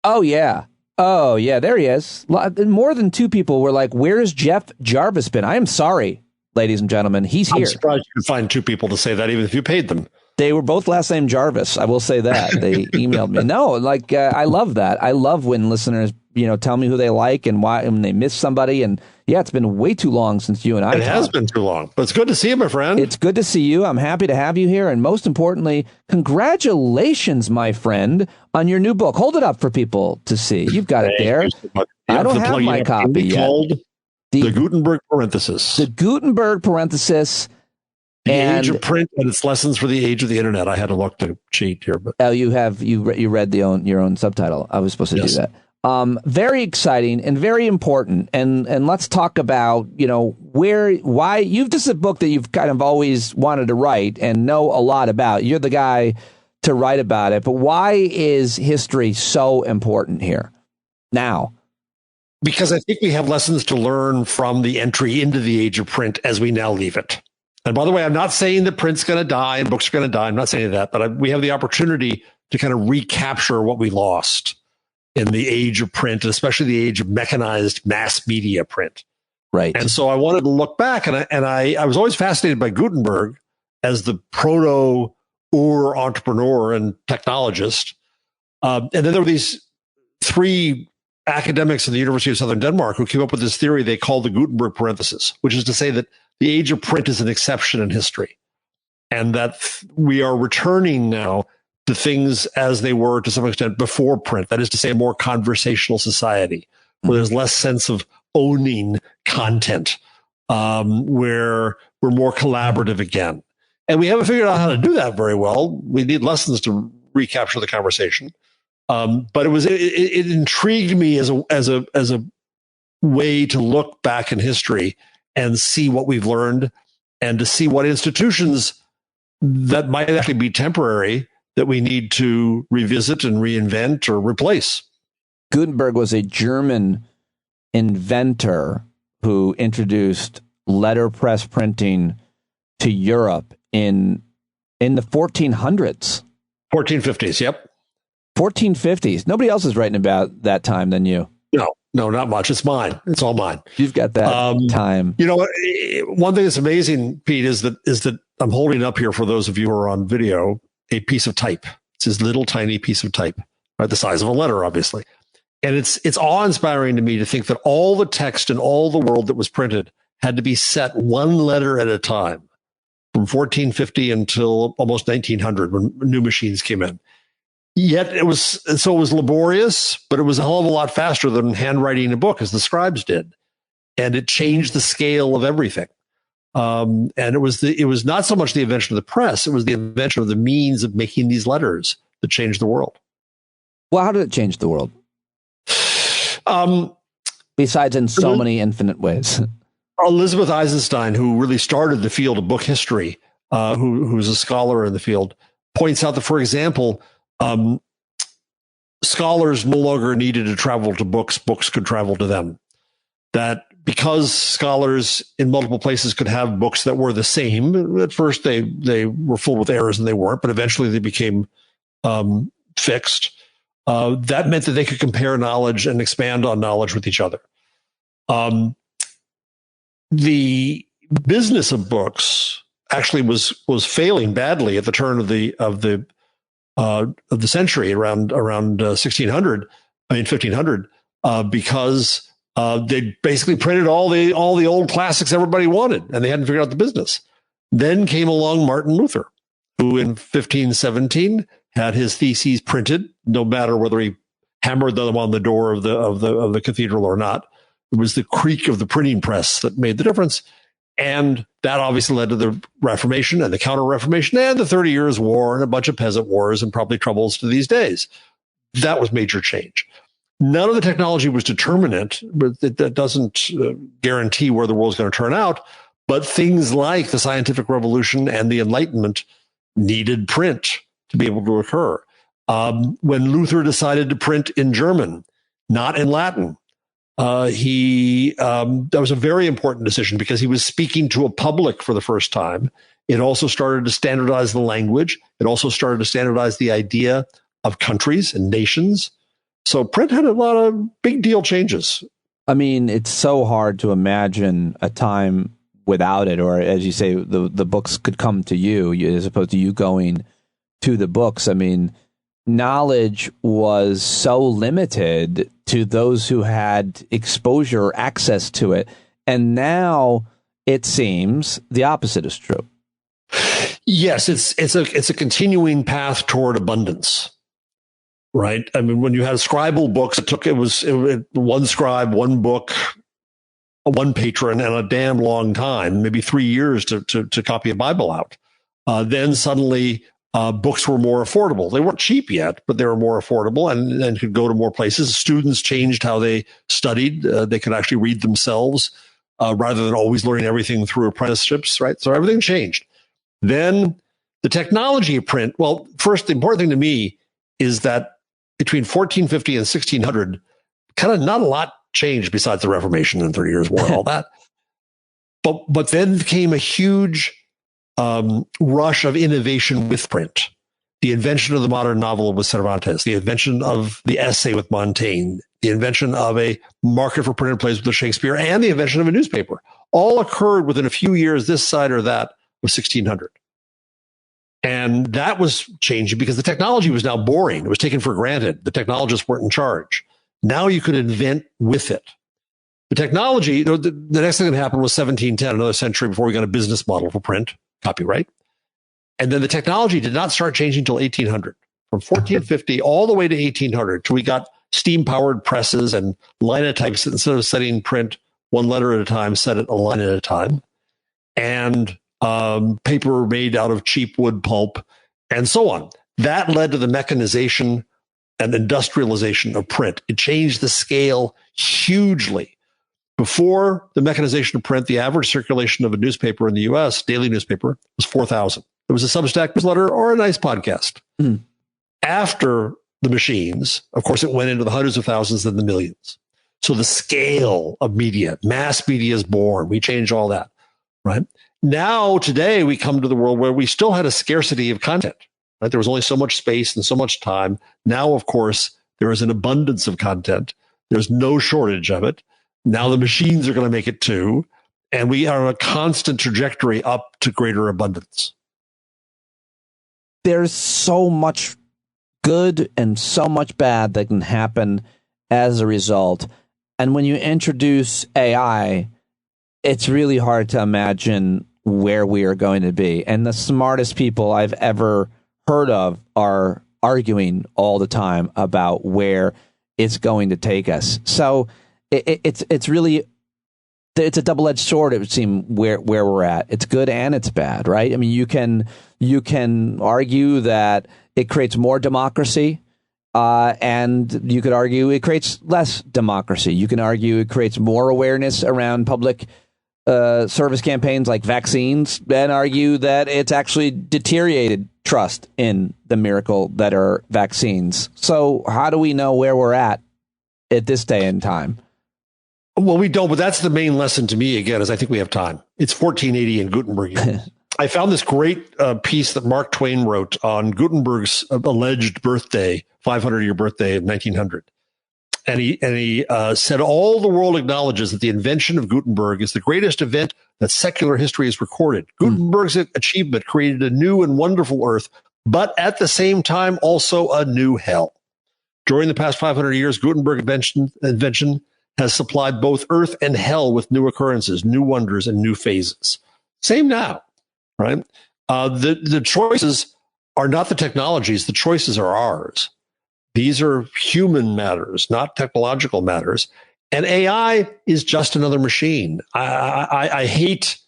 Oh, yeah. Oh, yeah, there he is. More than two people were like, where's Jeff Jarvis been? I am sorry, ladies and gentlemen. He's here. I'm surprised you could find two people to say that, even if you paid them. They were both last name Jarvis. I will say that. They emailed me. No, like, I love that. I love when listeners, tell me who they like and why, and they miss somebody. And yeah, it's been way too long since you and I talked. It has been too long, but it's good to see you, my friend. It's good to see you. I'm happy to have you here. And most importantly, congratulations, my friend, on your new book. Hold it up for people to see. You've got it there. I don't have my copy yet. Called the Gutenberg Parenthesis. The Gutenberg Parenthesis. The age of print and its lessons for the age of the internet. I had to look to cheat here, but you read your own subtitle. I was supposed to do that. Very exciting and very important. And let's talk about why this is a book that you've kind of always wanted to write and know a lot about. You're the guy to write about it. But why is history so important here now? Because I think we have lessons to learn from the entry into the age of print as we now leave it. And by the way, I'm not saying that print's going to die and books are going to die. I'm not saying that, but we have the opportunity to kind of recapture what we lost in the age of print, and especially the age of mechanized mass media print. Right. And so I wanted to look back, and I was always fascinated by Gutenberg as the entrepreneur and technologist. And then there were these three academics at the University of Southern Denmark who came up with this theory they called the Gutenberg Parenthesis, which is to say that the age of print is an exception in history, and that we are returning now to things as they were to some extent before print. That is to say, a more conversational society where there's less sense of owning content, where we're more collaborative again. And we haven't figured out how to do that very well. We need lessons to recapture the conversation. But it intrigued me as a way to look back in history and see what we've learned, and to see what institutions that might actually be temporary that we need to revisit and reinvent or replace. Gutenberg was a German inventor who introduced letterpress printing to Europe in the 1400s. 1450s, yep. 1450s. Nobody else is writing about that time than you. No, not much. It's mine. It's all mine. You've got that time. One thing that's amazing, Pete, is that I'm holding up here for those of you who are on video a piece of type. It's this little tiny piece of type, right? The size of a letter, obviously. And it's awe-inspiring to me to think that all the text in all the world that was printed had to be set one letter at a time from 1450 until almost 1900 when new machines came in. Yet it was laborious, but it was a hell of a lot faster than handwriting a book, as the scribes did. And it changed the scale of everything. And it was not so much the invention of the press, it was the invention of the means of making these letters that changed the world. Well, how did it change the world? Besides in so many infinite ways. Elizabeth Eisenstein, who really started the field of book history, who's a scholar in the field, points out that, for example, scholars no longer needed to travel to books could travel to them. That because scholars in multiple places could have books that were the same, at first they were full with errors and they weren't, but eventually they became fixed. That meant that they could compare knowledge and expand on knowledge with each other. The business of books actually was failing badly at the turn of the century, around 1500, because they basically printed all the old classics everybody wanted, and they hadn't figured out the business. Then came along Martin Luther, who in 1517 had his theses printed, no matter whether he hammered them on the door of the cathedral or not. It was the creak of the printing press that made the difference. And that obviously led to the Reformation and the Counter-Reformation and the 30 Years' War and a bunch of peasant wars and probably troubles to these days. That was major change. None of the technology was determinate, but that doesn't guarantee where the world's going to turn out. But things like the scientific revolution and the Enlightenment needed print to be able to occur. When Luther decided to print in German, not in Latin, that was a very important decision because he was speaking to a public for the first time. It also started to standardize the language. It also started to standardize the idea of countries and nations. So print had a lot of big deal changes. I mean, it's so hard to imagine a time without it, or as you say, the books could come to you as opposed to you going to the books. I mean, knowledge was so limited to those who had exposure or access to it. And now it seems the opposite is true. Yes, it's a continuing path toward abundance. Right. I mean, when you had scribal books, it was one scribe, one book, one patron, and a damn long time, maybe 3 years to copy a Bible out. Then suddenly books were more affordable. They weren't cheap yet, but they were more affordable and could go to more places. Students changed how they studied. They could actually read themselves rather than always learning everything through apprenticeships. Right. So everything changed. Then the technology of print. Well, first, the important thing to me is that between 1450 and 1600, kind of not a lot changed besides the Reformation and 30 Years' War and all that. But then came a huge rush of innovation with print. The invention of the modern novel with Cervantes, the invention of the essay with Montaigne, the invention of a market for printed plays with Shakespeare, and the invention of a newspaper all occurred within a few years, this side or that of 1600. And that was changing because the technology was now boring. It was taken for granted. The technologists weren't in charge. Now you could invent with it. The technology, the next thing that happened was 1710, another century before we got a business model for print, copyright. And then the technology did not start changing until 1800. From 1450 all the way to 1800, till we got steam-powered presses and linotypes that instead of setting print one letter at a time, set it a line at a time. And paper made out of cheap wood pulp, and so on. That led to the mechanization and industrialization of print. It changed the scale hugely. Before the mechanization of print, the average circulation of a newspaper in the U.S., daily newspaper, was 4,000. It was a Substack newsletter or a nice podcast. Mm. After the machines, of course, it went into the hundreds of thousands and the millions. So the scale of media, mass media is born. We changed all that, right? Now, today, we come to the world where we still had a scarcity of content. Right? There was only so much space and so much time. Now, of course, there is an abundance of content. There's no shortage of it. Now the machines are going to make it too. And we are on a constant trajectory up to greater abundance. There's so much good and so much bad that can happen as a result. And when you introduce AI, it's really hard to imagine where we are going to be. And the smartest people I've ever heard of are arguing all the time about where it's going to take us. So it's really, it's a double-edged sword, it would seem, where we're at. It's good and it's bad, right? I mean, you can argue that it creates more democracy, and you could argue it creates less democracy. You can argue it creates more awareness around public service campaigns like vaccines, and argue that it's actually deteriorated trust in the miracle that are vaccines. So how do we know where we're at this day and time? Well, we don't, but that's the main lesson to me, again, is I think we have time. It's 1480 in Gutenberg. I found this great piece that Mark Twain wrote on Gutenberg's alleged birthday, 500-year birthday of 1900. And he said, all the world acknowledges that the invention of Gutenberg is the greatest event that secular history has recorded. Gutenberg's achievement created a new and wonderful earth, but at the same time, also a new hell. During the past 500 years, Gutenberg invention has supplied both earth and hell with new occurrences, new wonders, and new phases. Same now, right? The choices are not the technologies. The choices are ours. These are human matters, not technological matters. And AI is just another machine. I hate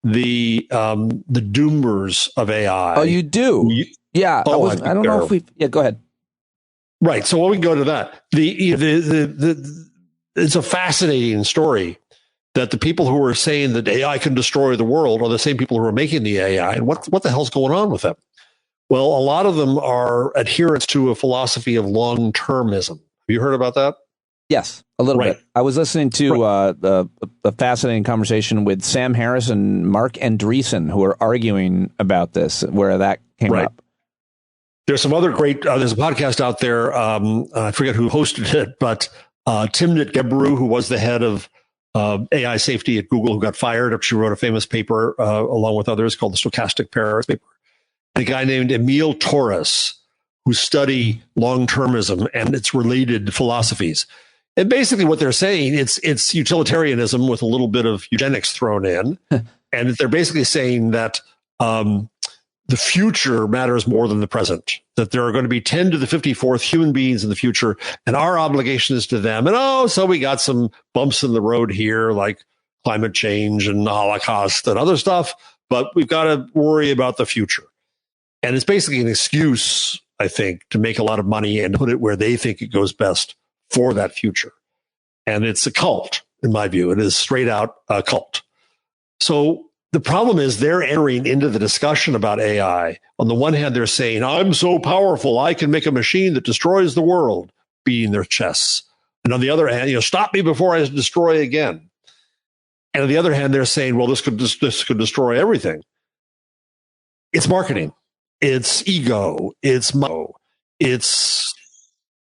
the doomers of AI. Oh, you do? Yeah. I don't know if we. Yeah, go ahead. Right. So when we go to that, it's a fascinating story that the people who are saying that AI can destroy the world are the same people who are making the AI. And what the hell's going on with them? Well, a lot of them are adherents to a philosophy of long-termism. Have you heard about that? Yes, a little bit. I was listening to a fascinating conversation with Sam Harris and Mark Andreessen, who are arguing about this, where that came up. There's some other great, there's a podcast out there. I forget who hosted it, but Timnit Gebru, who was the head of AI safety at Google, who got fired after she wrote a famous paper along with others called the Stochastic Parenthesis paper. And a guy named Emil Torres, who study long-termism and its related philosophies. And basically what they're saying, it's utilitarianism with a little bit of eugenics thrown in. And they're basically saying that the future matters more than the present, that there are going to be 10 to the 54th human beings in the future, and our obligation is to them. And so we got some bumps in the road here, like climate change and the Holocaust and other stuff, but we've got to worry about the future. And it's basically an excuse, I think, to make a lot of money and put it where they think it goes best for that future. And it's a cult, in my view. It is straight out a cult. So the problem is they're entering into the discussion about AI. On the one hand, they're saying, I'm so powerful, I can make a machine that destroys the world, beating their chests. And on the other hand, stop me before I destroy again. And on the other hand, they're saying, well, this could destroy everything. It's marketing. It's ego. It's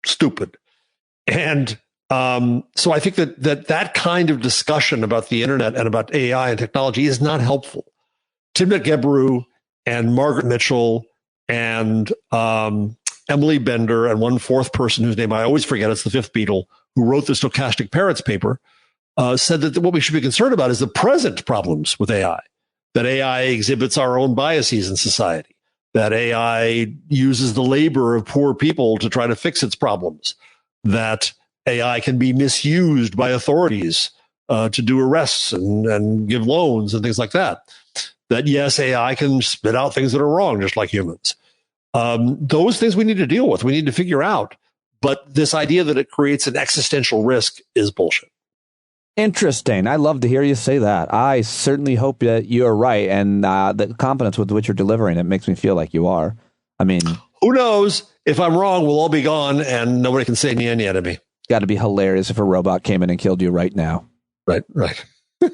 stupid. And so I think that kind of discussion about the internet and about AI and technology is not helpful. Timnit Gebru and Margaret Mitchell and Emily Bender and one fourth person whose name I always forget, it's the fifth Beatle, who wrote the Stochastic Parents paper, said that what we should be concerned about is the present problems with AI, that AI exhibits our own biases in society, that AI uses the labor of poor people to try to fix its problems, that AI can be misused by authorities to do arrests and give loans and things like that. That, yes, AI can spit out things that are wrong, just like humans. Those things we need to deal with. We need to figure out. But this idea that it creates an existential risk is bullshit. Interesting. I love to hear you say that. I certainly hope that you're right. And the confidence with which you're delivering it makes me feel like you are. I mean, who knows? If I'm wrong, we'll all be gone and nobody can say nya to me. Got to be hilarious if a robot came in and killed you right now. Right. I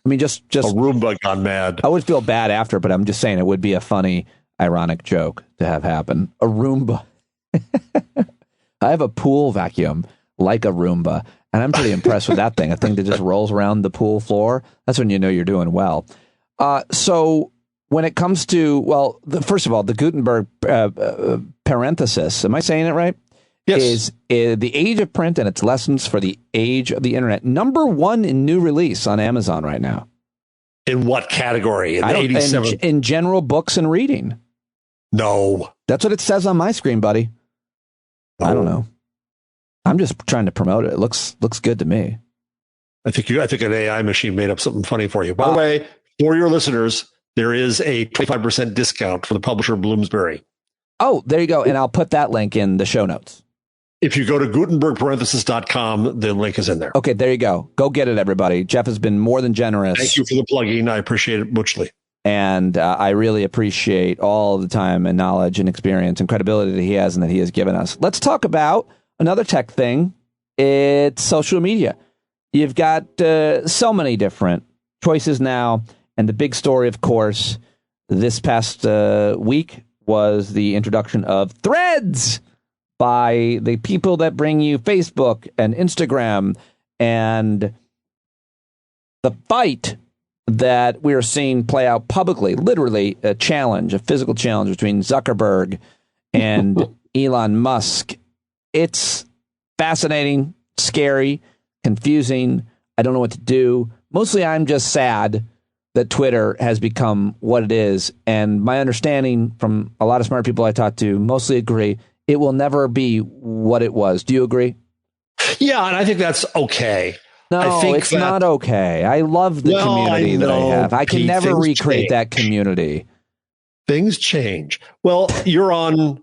mean, just a Roomba gone mad. I would feel bad after, but I'm just saying it would be a funny, ironic joke to have happen. A Roomba. I have a pool vacuum like a Roomba, and I'm pretty impressed with that thing. A thing that just rolls around the pool floor. That's when you know you're doing well. So when it comes to, first of all, the Gutenberg parenthesis, am I saying it right? Yes. Is The Age of Print and Its Lessons for the Age of the Internet. #1 in new release on Amazon right now. In what category? In 87? In general books and reading. No. That's what it says on my screen, buddy. No. I don't know. I'm just trying to promote it. It looks good to me. I think an AI machine made up something funny for you. By the way, for your listeners, there is a 25% discount for the publisher Bloomsbury. Oh, there you go. And I'll put that link in the show notes. If you go to GutenbergParenthesis.com, the link is in there. Okay, there you go. Go get it, everybody. Jeff has been more than generous. Thank you for the plugging. I appreciate it muchly. And I really appreciate all the time and knowledge and experience and credibility that he has and that he has given us. Let's talk about another tech thing. It's social media. You've got so many different choices now. And the big story, of course, this past week was the introduction of Threads by the people that bring you Facebook and Instagram, and the fight that we're seeing play out publicly, literally a physical challenge between Zuckerberg and Elon Musk. It's fascinating, scary, confusing. I don't know what to do. Mostly I'm just sad that Twitter has become what it is. And my understanding from a lot of smart people I talked to mostly agree it will never be what it was. Do you agree? Yeah, and I think that's okay. No, I think it's not okay. I love the community that I have. I can never recreate that community. Things change. Well, you're on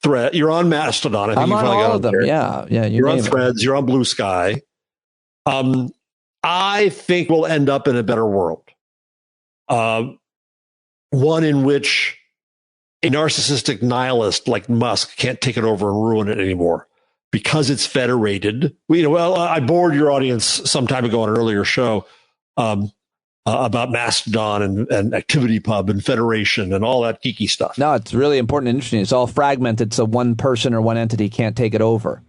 Thread. You're on Mastodon. I think I'm on all of them. There. Yeah. You're on Threads. You're on Blue Sky. I think we'll end up in a better world. One in which a narcissistic nihilist like Musk can't take it over and ruin it anymore because it's federated. I bored your audience some time ago on an earlier show. about Mastodon and ActivityPub and Federation and all that geeky stuff. No, it's really important and interesting. It's all fragmented, so one person or one entity can't take it over.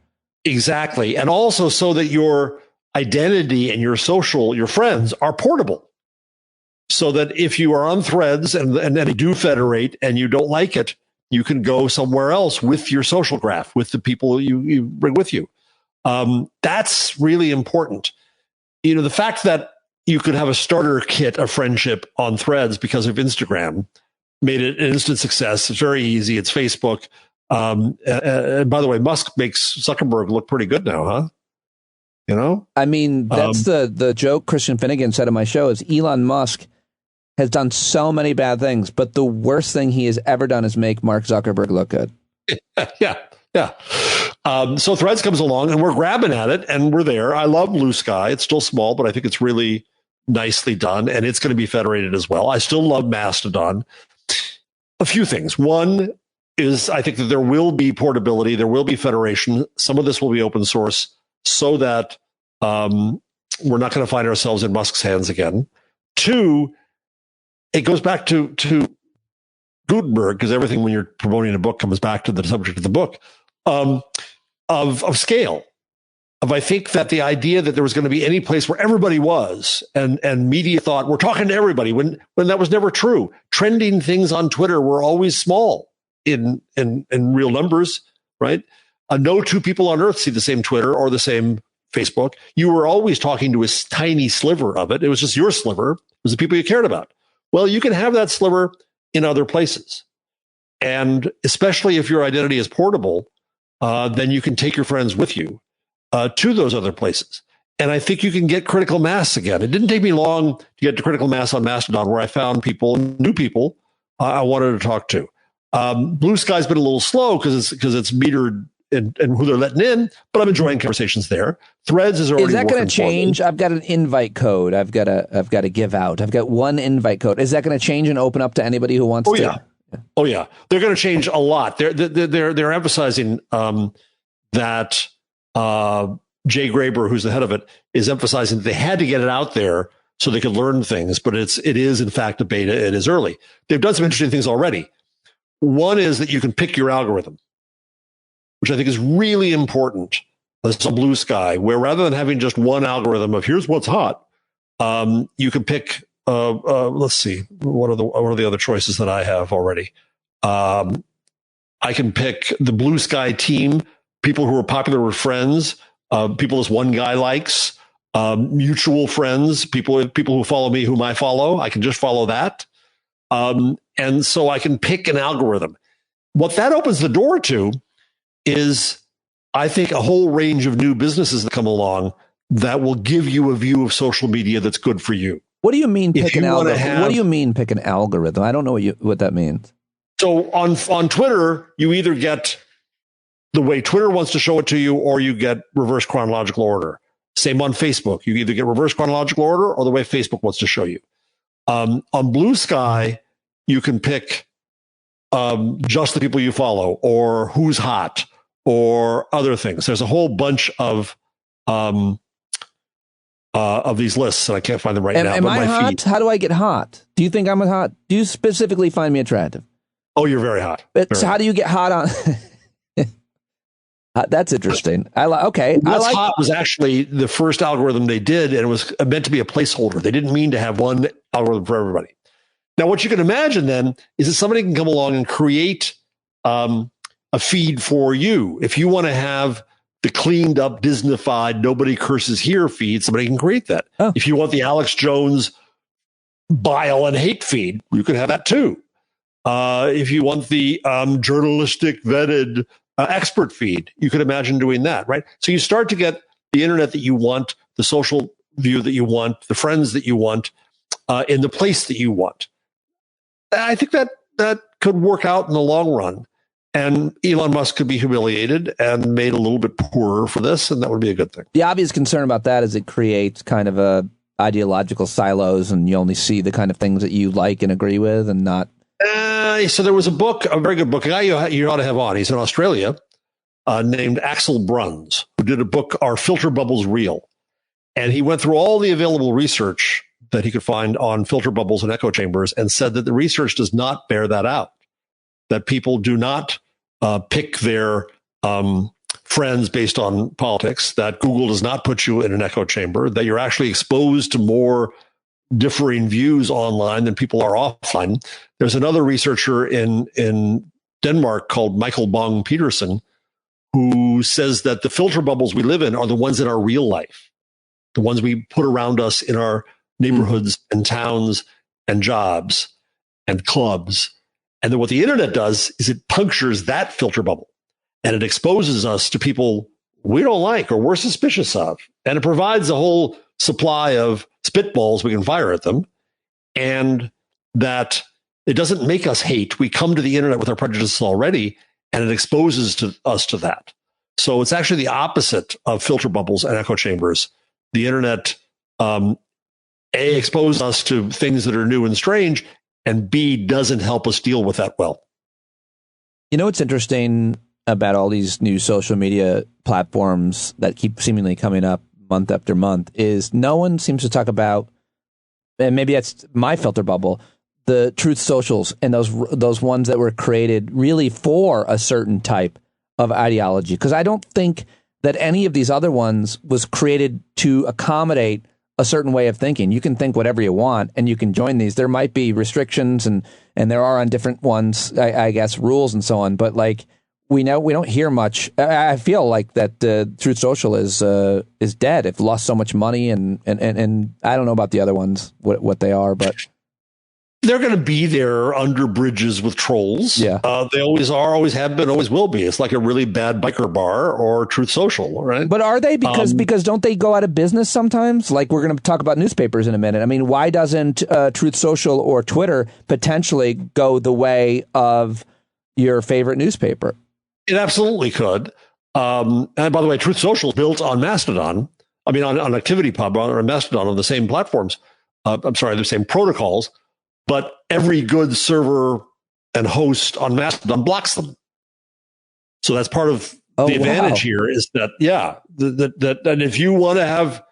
Exactly. And also so that your identity and your friends are portable. So that if you are on Threads and they do federate and you don't like it, you can go somewhere else with your social graph, with the people you bring with you. That's really important. The fact that you could have a starter kit of friendship on Threads because of Instagram made it an instant success. It's very easy. It's Facebook. And by the way, Musk makes Zuckerberg look pretty good now, huh? I mean, that's the joke Christian Finnegan said on my show is Elon Musk has done so many bad things, but the worst thing he has ever done is make Mark Zuckerberg look good. Yeah. So Threads comes along and we're grabbing at it and we're there. I love Blue Sky. It's still small, but I think it's really nicely done and it's going to be federated as well. I still love Mastodon. A few things. One is I think that there will be portability. There will be federation. Some of this will be open source so that we're not going to find ourselves in Musk's hands again. Two, it goes back to Gutenberg, because everything when you're promoting a book comes back to the subject of the book, of scale. I think that the idea that there was going to be any place where everybody was and media thought we're talking to everybody when that was never true. Trending things on Twitter were always small in real numbers, right? No two people on earth see the same Twitter or the same Facebook. You were always talking to a tiny sliver of it. It was just your sliver. It was the people you cared about. Well, you can have that sliver in other places. And especially if your identity is portable, then you can take your friends with you to those other places. And I think you can get critical mass again. It didn't take me long to get to critical mass on Mastodon, where I found new people I wanted to talk to. Blue Sky's been a little slow because it's metered and who they're letting in, but I'm enjoying conversations there. Threads is already. Is that going to change? I've got an invite code. I've got to give out. I've got one invite code. Is that going to change and open up to anybody who wants to? Yeah. Oh yeah, they're going to change a lot. They're emphasizing that Jay Graber, who's the head of it, is emphasizing that they had to get it out there so they could learn things. But it is in fact a beta. It is early. They've done some interesting things already. One is that you can pick your algorithm, which I think is really important. This is a Blue Sky, where rather than having just one algorithm of here's what's hot, you can pick. Let's see, what are the other choices that I have already? I can pick the Blue Sky team, people who are popular with friends, people this one guy likes, mutual friends, people who follow me, whom I follow. I can just follow that, and so I can pick an algorithm. What that opens the door to is, I think, a whole range of new businesses that come along that will give you a view of social media that's good for you. What do you mean pick an algorithm? What do you mean pick an algorithm? I don't know what that means. So on Twitter, you either get the way Twitter wants to show it to you, or you get reverse chronological order. Same on Facebook. You either get reverse chronological order or the way Facebook wants to show you. On Blue Sky, you can pick just the people you follow, or who's hot, or other things. There's a whole bunch of these lists, and I can't find them right now. Am I hot? Feed. How do I get hot? Do you think I'm hot? Do you specifically find me attractive? Oh, you're very hot. How do you get hot on? That's interesting. Hot was actually the first algorithm they did, and it was meant to be a placeholder. They didn't mean to have one algorithm for everybody. Now, what you can imagine then is that somebody can come along and create a feed for you. If you want to have the cleaned up, Disney-fied, nobody curses here feed, somebody can create that. Oh. If you want the Alex Jones bile and hate feed, you can have that too. If you want the journalistic vetted expert feed, you could imagine doing that, right? So you start to get the internet that you want, the social view that you want, the friends that you want, in the place that you want. I think that could work out in the long run. And Elon Musk could be humiliated and made a little bit poorer for this, and that would be a good thing. The obvious concern about that is it creates kind of a ideological silos, and you only see the kind of things that you like and agree with, and not. So there was a book, a very good book, a guy you ought to have on. He's in Australia, named Axel Bruns, who did a book, Are Filter Bubbles Real? And he went through all the available research that he could find on filter bubbles and echo chambers and said that the research does not bear that out, that people do not pick their friends based on politics, that Google does not put you in an echo chamber, that you're actually exposed to more differing views online than people are offline. There's another researcher in Denmark called Michael Bong Peterson, who says that the filter bubbles we live in are the ones in our real life, the ones we put around us in our neighborhoods and towns and jobs and clubs. And then what the internet does is it punctures that filter bubble and it exposes us to people we don't like or we're suspicious of. And it provides a whole supply of spitballs we can fire at them. And that it doesn't make us hate. We come to the internet with our prejudices already, and it exposes us to that. So it's actually the opposite of filter bubbles and echo chambers. The internet, A, exposes us to things that are new and strange, and B, doesn't help us deal with that well. You know what's interesting about all these new social media platforms that keep seemingly coming up month after month is no one seems to talk about, and maybe that's my filter bubble, the truth socials and those ones that were created really for a certain type of ideology. Because I don't think that any of these other ones was created to accommodate a certain way of thinking. You can think whatever you want and you can join these. There might be restrictions and there are on different ones, I guess, rules and so on. But like we don't hear much. I feel like that Truth Social is dead. It's lost so much money and I don't know about the other ones, what they are, but they're going to be there under bridges with trolls. Yeah. They always are, always have been, always will be. It's like a really bad biker bar or Truth Social, right? But are they? Because don't they go out of business sometimes? Like we're going to talk about newspapers in a minute. I mean, why doesn't Truth Social or Twitter potentially go the way of your favorite newspaper? It absolutely could. And by the way, Truth Social is built on Mastodon. I mean, on ActivityPub or Mastodon on the same platforms. The same protocols. But every good server and host on Mastodon blocks them. So that's part of the advantage here is that, and if you want to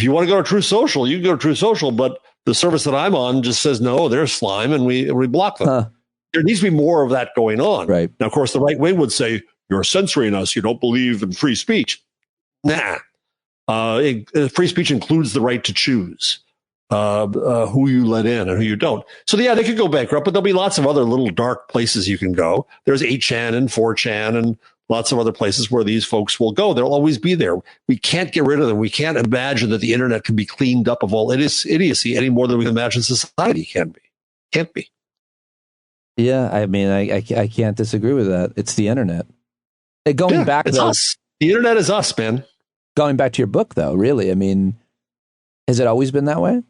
go to Truth Social, you can go to Truth Social, but the service that I'm on just says, no, they're slime and we block them. Huh. There needs to be more of that going on. Right. Now, of course, the right wing would say, you're censoring us. You don't believe in free speech. Nah. Free speech includes the right to choose. Who you let in and who you don't. So yeah, they could go bankrupt, but there'll be lots of other little dark places you can go. There's 8chan and 4chan and lots of other places where these folks will go. They'll always be there. We can't get rid of them. We can't imagine that the internet can be cleaned up of all idiocy any more than we can imagine society can be. Can't be. Yeah, I mean, I can't disagree with that. It's the internet. Going back, it's us. The internet is us, man. Going back to your book, though, really, I mean, has it always been that way?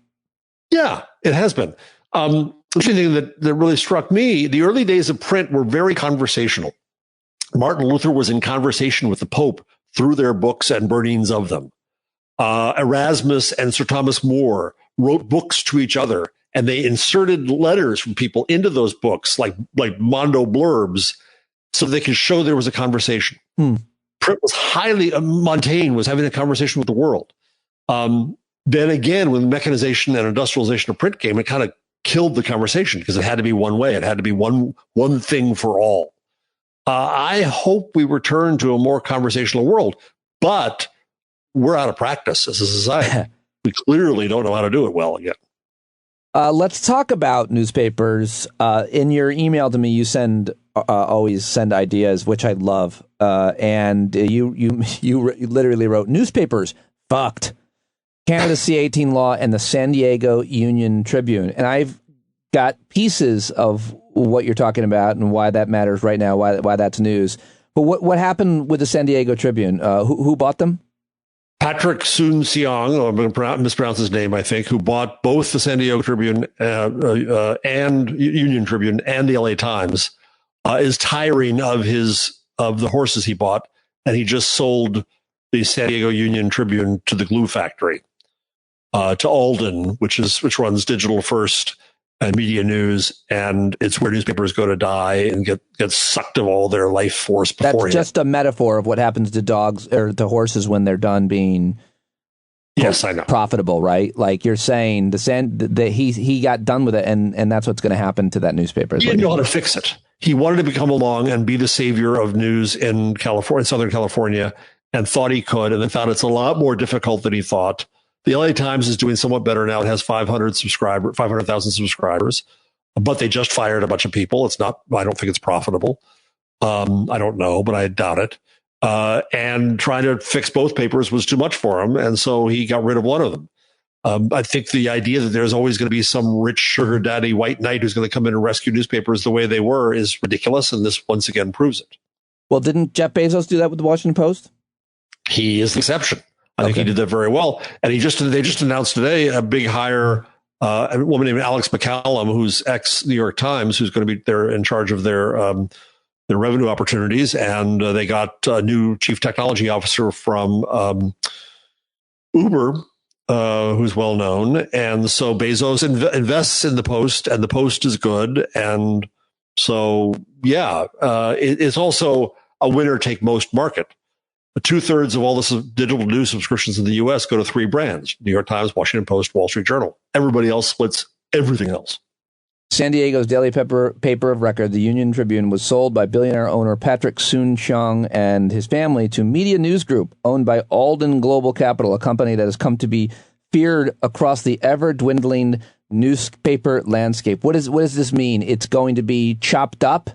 Yeah, it has been. The thing that really struck me, the early days of print were very conversational. Martin Luther was in conversation with the Pope through their books and burnings of them. Erasmus and Sir Thomas More wrote books to each other, and they inserted letters from people into those books, like Mondo blurbs, so they could show there was a conversation. Print was highly, Montaigne was having a conversation with the world. Then again, when mechanization and industrialization of print came, it kind of killed the conversation because it had to be one way. It had to be one thing for all. I hope we return to a more conversational world, but we're out of practice as a society. We clearly don't know how to do it well again. Let's talk about newspapers. In your email to me, you always send ideas, which I love. And you literally wrote newspapers fucked. Canada's C-18 law and the San Diego Union Tribune. And I've got pieces of what you're talking about and why that matters right now, why that's news. But what happened with the San Diego Tribune? Who bought them? Patrick Soon-Siong, I'm going to mispronounce his name, I think, who bought both the San Diego Tribune and Union Tribune and the LA Times, is tiring of the horses he bought, and he just sold the San Diego Union Tribune to the glue factory. To Alden, which runs Digital First and Media News, and it's where newspapers go to die and get sucked of all their life force beforehand. That's just a metaphor of what happens to dogs or to horses when they're done being Yes, I know. Profitable, right? Like you're saying, that he got done with it, and that's what's going to happen to that newspaper. He didn't know how to fix it. He wanted to come along and be the savior of news in California, Southern California, and thought he could, and then found it's a lot more difficult than he thought. The LA Times is doing somewhat better now. It has 500,000 subscribers, but they just fired a bunch of people. It's not. I don't think it's profitable. I don't know, but I doubt it. And trying to fix both papers was too much for him. And so he got rid of one of them. I think the idea that there's always going to be some rich sugar daddy white knight who's going to come in and rescue newspapers the way they were is ridiculous. And this once again proves it. Well, didn't Jeff Bezos do that with the Washington Post? He is the exception. I think he did that very well. And they just announced today a big hire, a woman named Alex McCallum, who's ex New York Times, who's going to be there in charge of their revenue opportunities. And they got a new chief technology officer from Uber, who's well known. And so Bezos invests in the Post, and the Post is good. And so, yeah, it's also a winner take most market. 2/3 of all the digital news subscriptions in the U.S. go to 3 brands: New York Times, Washington Post, Wall Street Journal. Everybody else splits everything else. San Diego's daily paper of record, the Union Tribune, was sold by billionaire owner Patrick Soon-Shiong and his family to Media News Group, owned by Alden Global Capital, a company that has come to be feared across the ever-dwindling newspaper landscape. What does this mean? It's going to be chopped up?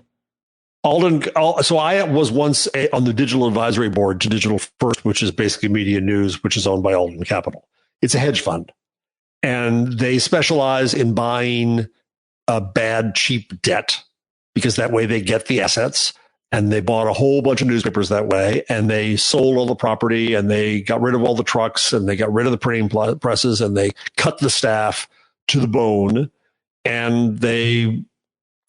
So I was once on the digital advisory board to Digital First, which is basically Media News, which is owned by Alden Capital. It's a hedge fund, and they specialize in buying bad, cheap debt because that way they get the assets. And they bought a whole bunch of newspapers that way, and they sold all the property, and they got rid of all the trucks, and they got rid of the printing presses, and they cut the staff to the bone, and they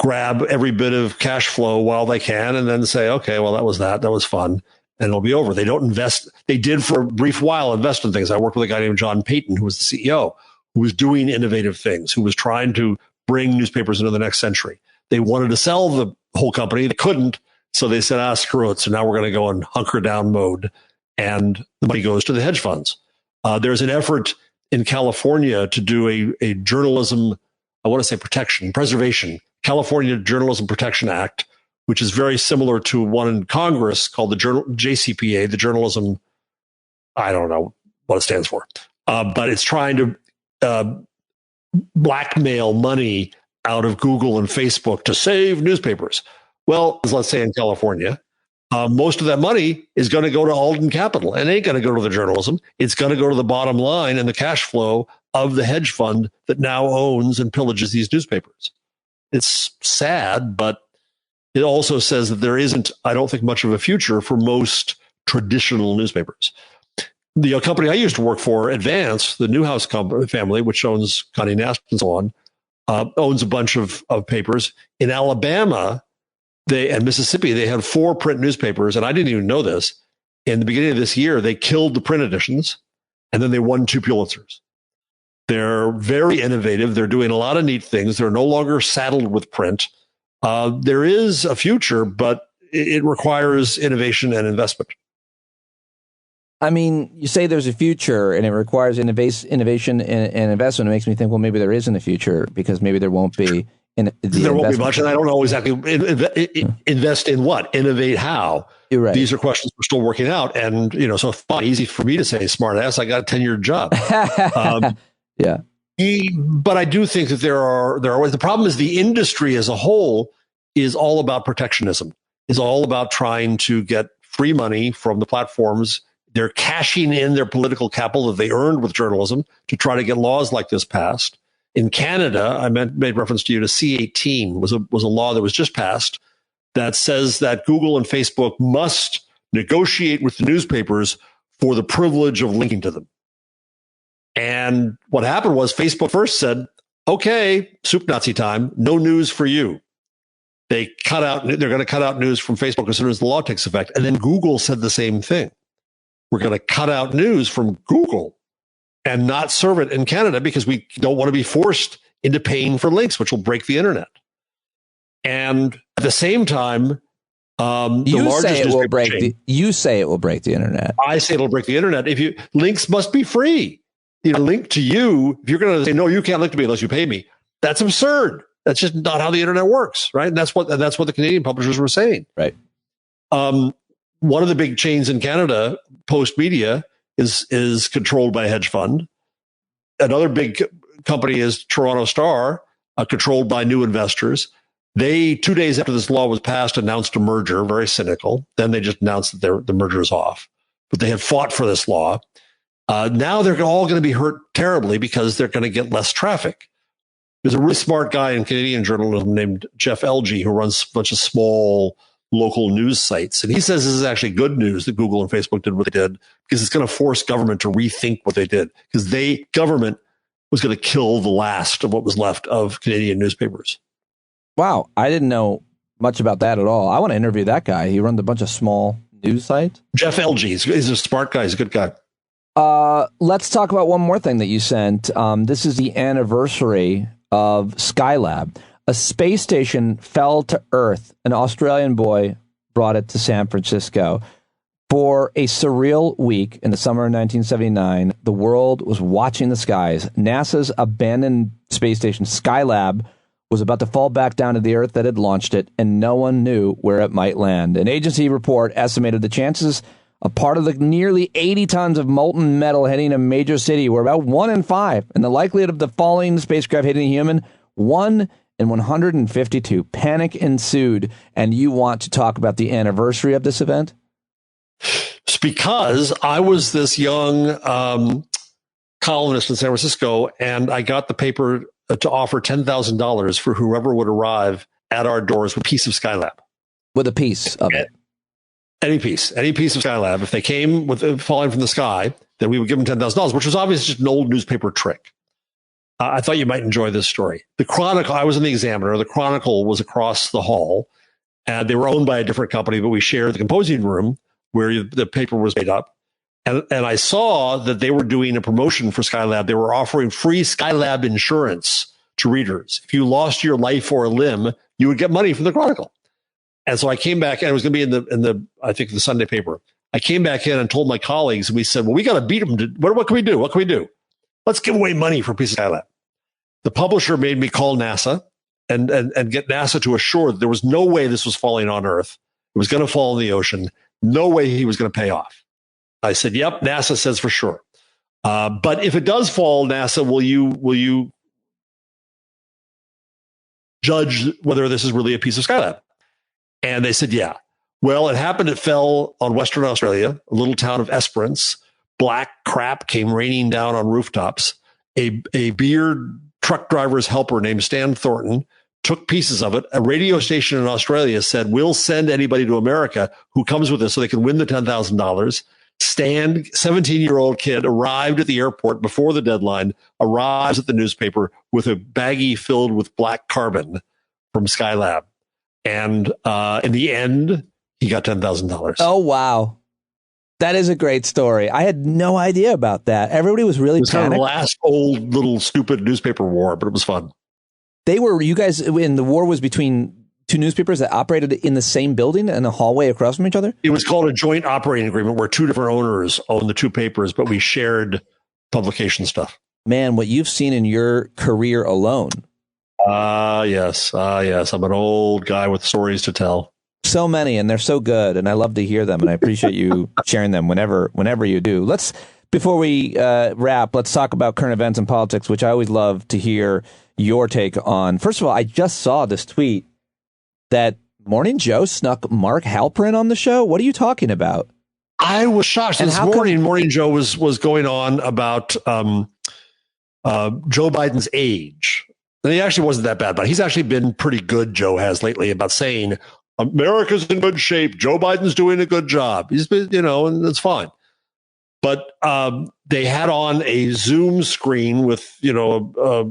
grab every bit of cash flow while they can, and then say, okay, well, that was fun, and it'll be over. They don't invest. They did for a brief while invest in things. I worked with a guy named John Payton, who was the CEO, who was doing innovative things, who was trying to bring newspapers into the next century. They wanted to sell the whole company. They couldn't. So they said, screw it. So now we're going to go in hunker down mode, and the money goes to the hedge funds. There's an effort in California to do a journalism, I want to say preservation, California Journalism Protection Act, which is very similar to one in Congress called the JCPA, the journalism, I don't know what it stands for, but it's trying to blackmail money out of Google and Facebook to save newspapers. Well, let's say in California, most of that money is going to go to Alden Capital, and it ain't going to go to the journalism. It's going to go to the bottom line and the cash flow of the hedge fund that now owns and pillages these newspapers. It's sad, but it also says that there isn't, I don't think, much of a future for most traditional newspapers. The company I used to work for, Advance, the Newhouse family, which owns Condé Nast and so on, owns a bunch of papers. In Alabama and Mississippi, they had 4 print newspapers, and I didn't even know this. In the beginning of this year, they killed the print editions, and then they won 2 Pulitzers. They're very innovative. They're doing a lot of neat things. They're no longer saddled with print. There is a future, but it requires innovation and investment. I mean, you say there's a future and it requires innovation and investment. It makes me think, well, maybe there isn't a future because maybe there won't be. There won't be much, and I don't know exactly invest in what, innovate how. You're right. These are questions we're still working out, and so it's not easy for me to say, smart ass, I got a 10-year job. Yeah, but I do think that there are ways. The problem is the industry as a whole is all about protectionism. Is all about trying to get free money from the platforms. They're cashing in their political capital that they earned with journalism to try to get laws like this passed. In Canada, I made reference to you to C18 was a law that was just passed that says that Google and Facebook must negotiate with the newspapers for the privilege of linking to them. And what happened was Facebook first said, okay, soup Nazi time, no news for you. They're going to cut out news from Facebook as soon as the law takes effect. And then Google said the same thing. We're going to cut out news from Google and not serve it in Canada because we don't want to be forced into paying for links, which will break the internet. And at the same time, You say it will break the internet. I say it'll break the internet. Links must be free. Link to you. If you're going to say no, you can't link to me unless you pay me. That's absurd. That's just not how the internet works, right? And that's what the Canadian publishers were saying. Right. One of the big chains in Canada, Postmedia, is controlled by a hedge fund. Another big company is Toronto Star, controlled by new investors. They, 2 days after this law was passed, announced a merger, very cynical. Then they just announced that the merger is off. But they had fought for this law. Now they're all going to be hurt terribly because they're going to get less traffic. There's a really smart guy in Canadian journalism named Jeff Elgie who runs a bunch of small local news sites. And he says this is actually good news that Google and Facebook did what they did because it's going to force government to rethink what they did because government was going to kill the last of what was left of Canadian newspapers. Wow. I didn't know much about that at all. I want to interview that guy. He runs a bunch of small news sites. Jeff Elgie. He's a smart guy. He's a good guy. Let's talk about one more thing that you sent. This is the anniversary of Skylab. A space station fell to Earth. An Australian boy brought it to San Francisco. For a surreal week in the summer of 1979, the world was watching the skies. NASA's abandoned space station, Skylab, was about to fall back down to the Earth that had launched it, and no one knew where it might land. An agency report estimated the chances a part of the nearly 80 tons of molten metal hitting a major city were about 1 in 5, and the likelihood of the falling spacecraft hitting a human, 1 in 152. Panic ensued, and you want to talk about the anniversary of this event? It's because I was this young columnist in San Francisco, and I got the paper to offer $10,000 for whoever would arrive at our doors with a piece of Skylab. With a piece of it. Any piece of Skylab. If they came with it falling from the sky, then we would give them $10,000, which was obviously just an old newspaper trick. I thought you might enjoy this story. The Chronicle, I was in the Examiner. The Chronicle was across the hall, and they were owned by a different company, but we shared the composing room where the paper was made up. And I saw that they were doing a promotion for Skylab. They were offering free Skylab insurance to readers. If you lost your life or a limb, you would get money from the Chronicle. And so I came back, and it was going to be in the I think the Sunday paper. I came back in and told my colleagues, and we said, well, we got to beat them. What can we do? What can we do? Let's give away money for a piece of Skylab. The publisher made me call NASA and get NASA to assure that there was no way this was falling on Earth. It was going to fall in the ocean. No way he was going to pay off. I said, yep, NASA says for sure. But if it does fall, NASA, will you judge whether this is really a piece of Skylab? And they said, yeah. Well, it happened. It fell on Western Australia, a little town of Esperance. Black crap came raining down on rooftops. A beard truck driver's helper named Stan Thornton took pieces of it. A radio station in Australia said, we'll send anybody to America who comes with us so they can win the $10,000. Stan, 17-year-old kid, arrived at the airport before the deadline, arrives at the newspaper with a baggie filled with black carbon from Skylab. And in the end, he got $10,000. Oh, wow. That is a great story. I had no idea about that. Everybody was really panicked. It was kind of the last old little stupid newspaper war, but it was fun. You guys, in the war was between two newspapers that operated in the same building and a hallway across from each other? It was called a joint operating agreement where two different owners owned the two papers, but we shared publication stuff. Man, what you've seen in your career alone. Yes. I'm an old guy with stories to tell. So many, and they're so good, and I love to hear them, and I appreciate you sharing them whenever you do. Before we wrap, let's talk about current events and politics, which I always love to hear your take on. First of all, I just saw this tweet that Morning Joe snuck Mark Halperin on the show. What are you talking about? I was shocked. This morning, Morning Joe was going on about Joe Biden's age. And he actually wasn't that bad, but he's actually been pretty good, Joe has lately, about saying America's in good shape. Joe Biden's doing a good job. He's been, and that's fine. But they had on a Zoom screen with, a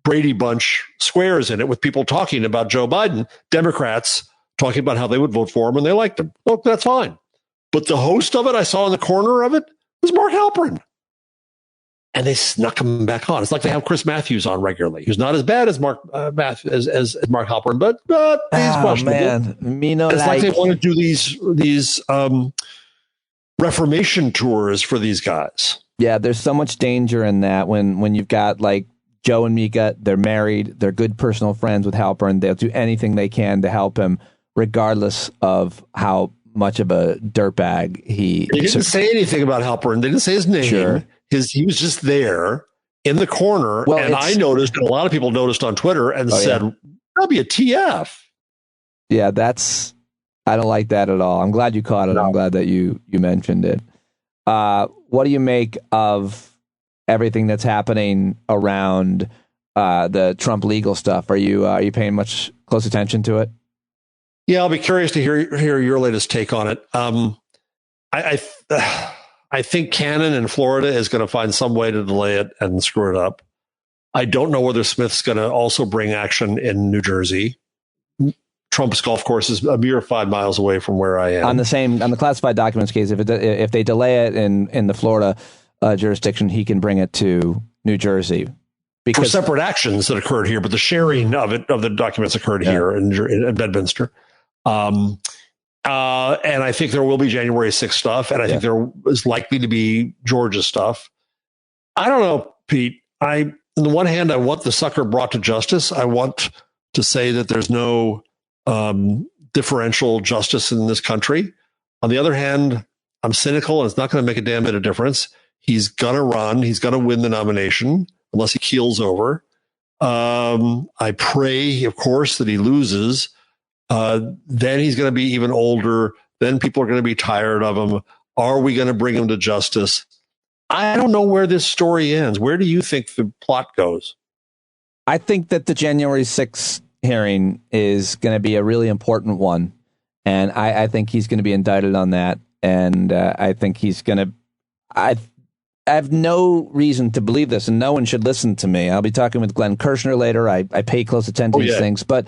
Brady Bunch squares in it with people talking about Joe Biden, Democrats talking about how they would vote for him and they liked him. Look, that's fine. But the host of it, I saw in the corner of it, was Mark Halperin. and they snuck him back on. It's like they have Chris Matthews on regularly, who's not as bad as Mark as Mark Halperin, but he's questionable. Man, it's like they want to do these reformation tours for these guys. Yeah, there's so much danger in that when you've got like Joe and Mika, they're married, they're good personal friends with Halperin, they'll do anything they can to help him, regardless of how much of a dirtbag he. They didn't say anything about Halperin. They didn't say his name. Sure. He was just there in the corner, and I noticed, and a lot of people noticed on Twitter and said, WTF. Yeah, I don't like that at all. I'm glad you caught it. No. I'm glad that you mentioned it. What do you make of everything that's happening around the Trump legal stuff? Are you paying much close attention to it? Yeah, I'll be curious to hear your latest take on it. I think Cannon in Florida is going to find some way to delay it and screw it up. I don't know whether Smith's going to also bring action in New Jersey. Trump's golf course is a mere 5 miles away from where I am. On the classified documents case, if they delay it in the Florida jurisdiction, he can bring it to New Jersey. For separate actions that occurred here, but the sharing of the documents occurred here in Bedminster. And I think there will be January 6th stuff, and I think there is likely to be Georgia stuff. I don't know, Pete. On the one hand, I want the sucker brought to justice. I want to say that there's no differential justice in this country. On the other hand, I'm cynical, and it's not going to make a damn bit of difference. He's going to run. He's going to win the nomination unless he keels over. I pray, of course, that he loses. Then he's going to be even older. Then people are going to be tired of him. Are we going to bring him to justice? I don't know where this story ends. Where do you think the plot goes? I think that the January 6th hearing is going to be a really important one. And I think he's going to be indicted on that. And I think he's going to... I have no reason to believe this, and no one should listen to me. I'll be talking with Glenn Kirshner later. I pay close attention to these things. But,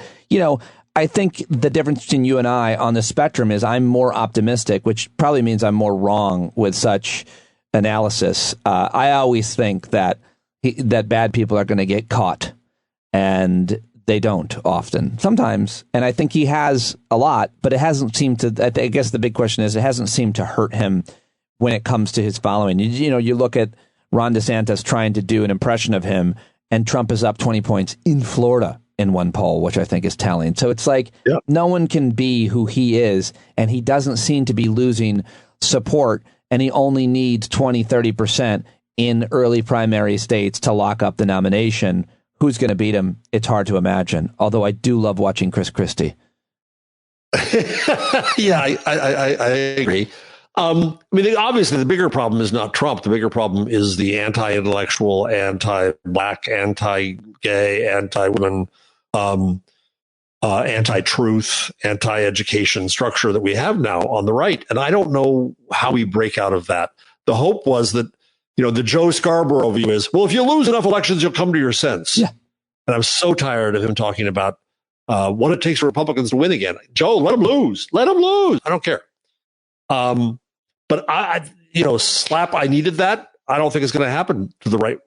I think the difference between you and I on the spectrum is I'm more optimistic, which probably means I'm more wrong with such analysis. I always think that bad people are going to get caught, and they don't often. Sometimes, and I think he has a lot, but it hasn't seemed to. I guess the big question is it hasn't seemed to hurt him when it comes to his following. You look at Ron DeSantis trying to do an impression of him, and Trump is up 20 points in Florida in one poll, which I think is telling. So it's like no one can be who he is, and he doesn't seem to be losing support, and he only needs 20, 30% in early primary states to lock up the nomination. Who's going to beat him? It's hard to imagine, although I do love watching Chris Christie. Yeah, I agree. Obviously, the bigger problem is not Trump. The bigger problem is the anti-intellectual, anti-black, anti-gay, anti-women, anti-truth, anti-education structure that we have now on the right. And I don't know how we break out of that. The hope was that, the Joe Scarborough view is, well, if you lose enough elections, you'll come to your sense. Yeah. And I'm so tired of him talking about what it takes for Republicans to win again. Joe, let them lose. Let them lose. I don't care. But I needed that. I don't think it's going to happen to the right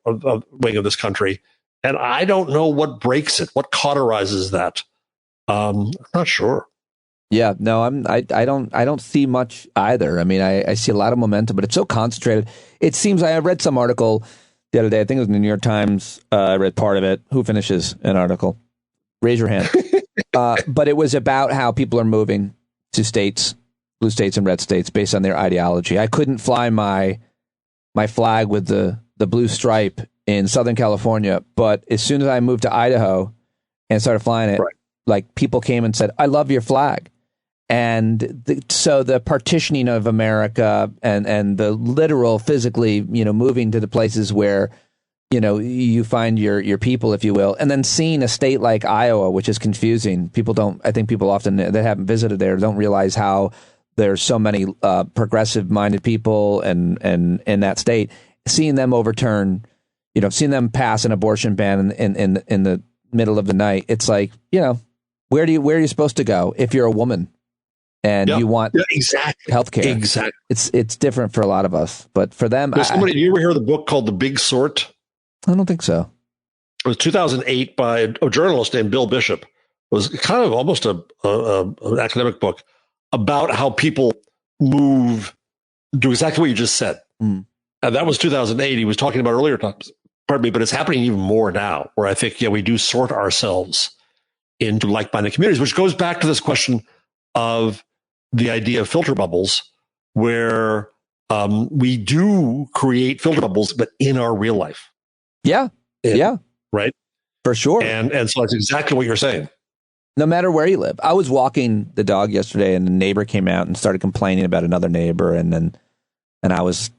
wing of this country. And I don't know what breaks it, what cauterizes that. I'm not sure. Yeah, no, I don't see much either. I mean, I see a lot of momentum, but it's so concentrated. It seems I read some article the other day. I think it was in the New York Times. I read part of it. Who finishes an article? Raise your hand. But it was about how people are moving to states, blue states and red states, based on their ideology. I couldn't fly my flag with the blue stripe in Southern California, but as soon as I moved to Idaho and started flying it, like people came and said, "I love your flag." And so the partitioning of America and the literal physically, moving to the places where, you find your people, if you will, and then seeing a state like Iowa, which is confusing. I think people often that haven't visited there don't realize how there's so many progressive minded people and in that state, seeing them overturn, seeing them pass an abortion ban in the middle of the night. It's like, where are you supposed to go if you're a woman? and you want exactly healthcare. Exactly. It's different for a lot of us, but for them, do you ever hear the book called The Big Sort? I don't think so. It was 2008 by a journalist named Bill Bishop. It was kind of almost an academic book about how people do exactly what you just said. And that was 2008. He was talking about earlier times, but it's happening even more now, where I think, we do sort ourselves into like-minded communities, which goes back to this question of the idea of filter bubbles, where we do create filter bubbles, but in our real life. Yeah. Right. For sure. And so that's exactly what you're saying. No matter where you live. I was walking the dog yesterday, and a neighbor came out and started complaining about another neighbor, and I was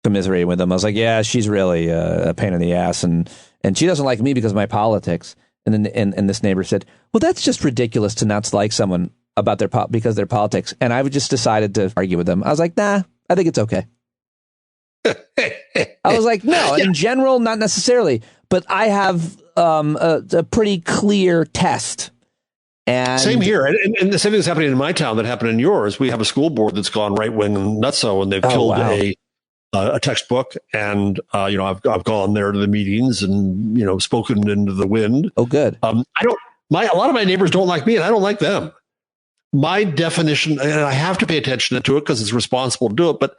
commiserating with them. I was like, yeah, she's really a pain in the ass, and she doesn't like me because of my politics. And then and this neighbor said, well, that's just ridiculous to not like someone about because of their politics. And I just decided to argue with them. I was like, nah, I think it's okay. I was like, no, in general, not necessarily, but I have a pretty clear test. And same here. And the same thing is happening in my town that happened in yours. We have a school board that's gone right wing and nutso, and they've killed a textbook. And, I've gone there to the meetings and, spoken into the wind. Oh, good. A lot of my neighbors don't like me, and I don't like them. My definition, and I have to pay attention to it because it's responsible to do it, but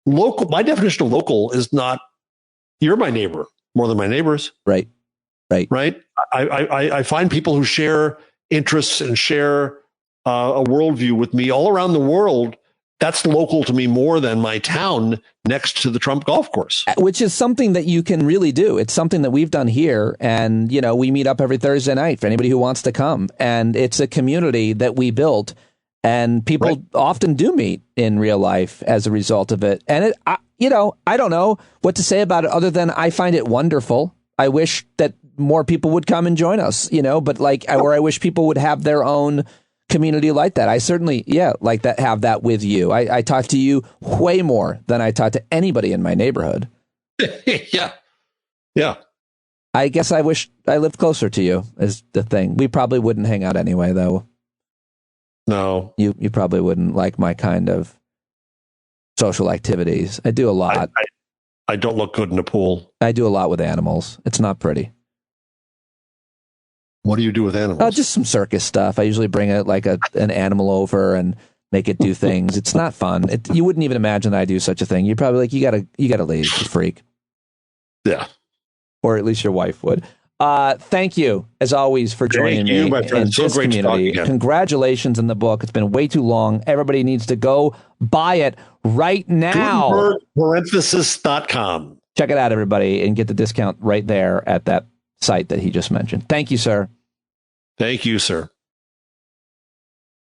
my definition of local is not, you're my neighbor more than my neighbors. Right. I find people who share interests and share a worldview with me all around the world. That's local to me more than my town next to the Trump golf course. Which is something that you can really do. It's something that we've done here. And, we meet up every Thursday night for anybody who wants to come. And it's a community that we built. And people often do meet in real life as a result of it. And I don't know what to say about it other than I find it wonderful. I wish that more people would come and join us, but or I wish people would have their own community like that. I certainly, like that, have that with you. I talk to you way more than I talk to anybody in my neighborhood. Yeah. I guess I wish I lived closer to you is the thing. We probably wouldn't hang out anyway, though. No. You probably wouldn't like my kind of social activities. I do a lot. I don't look good in a pool. I do a lot with animals. It's not pretty. What do you do with animals? Just some circus stuff. I usually bring an animal over and make it do things. It's not fun. You wouldn't even imagine that I do such a thing. You'd probably you gotta leave, you freak. Yeah. Or at least your wife would. Thank you, as always, for joining me. My friend. So great community. To talk again. Congratulations on the book. It's been way too long. Everybody needs to go buy it right now. Gutenberg Parenthesis.com. Check it out, everybody, and get the discount right there at that site that he just mentioned. Thank you, sir. Thank you, sir.